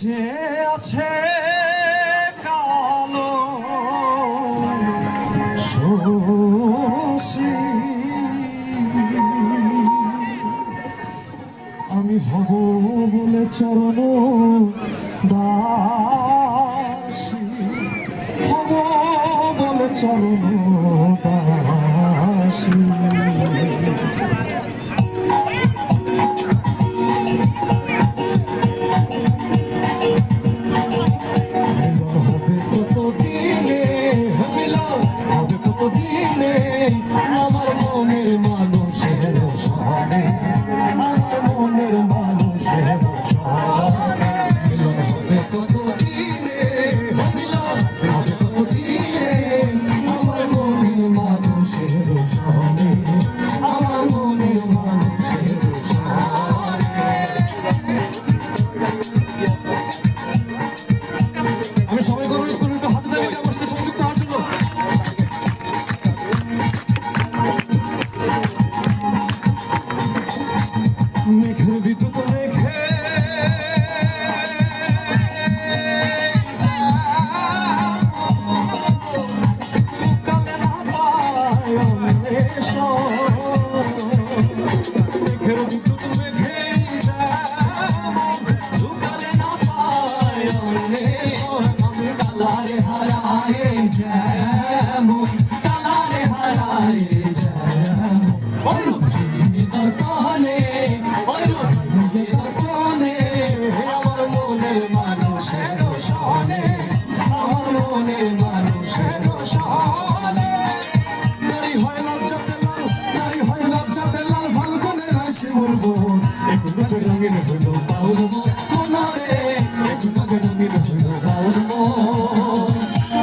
যে আছে কালো শোষী আমি হব বলে চরণ দাসী হব বলে চরণ দাসী আমার মনের মানুষের সনে আমার মনের মানুষের সনে মিলন হবে কত দিনে মিলন হবে কত দিনে আমার মনের মানুষের সনে আমার মনের মানুষের সনে আমি সবাই করবো একটু হাতে তালি আমার সাথে সংযুক্ত হওয়ার জন্য মেঘের বিদ্যুৎ মেঘে কালে না পায় মেঘের বিদ্যুৎ মেঘে কালে না পায় আমি কালারে হারায়ে যেমন কালারে হারায়ে যেমন দর্পণে দর্পণে আমার মনের মানুষের সনে আমার মনের মানুষের সনে নারী হয় লজ্জাতে লাল নারী হয় লজ্জাতে লাল ফাল্গুনের হাসি বলবো একটু রঙিন হইল বাউল মনারে একটু রঙিন হইল বাউল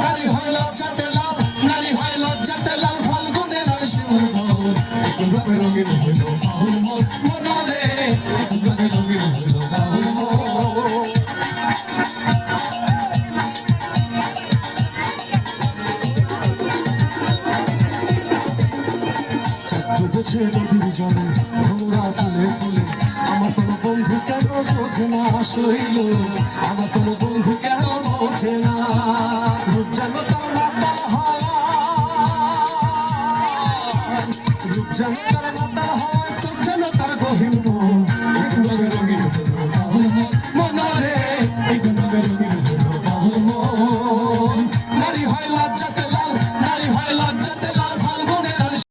নারী হয় লজ্জাতে লাল নারী হয় লজ্জাতে লাল ফাল্গুনের হাসি বলবো একটু রঙিন হইল বাউল মনারে একটু রঙিন হইল বাউল ডুবেছে নদীর জলে ভ্রমরা ফুলে ফুলে আমার কোনো বন্ধু কেন বোঝে না শৈল আমার কোনো বন্ধু কেন বোঝে না রূপ যেন তার মাতাল হয় রূপ যেন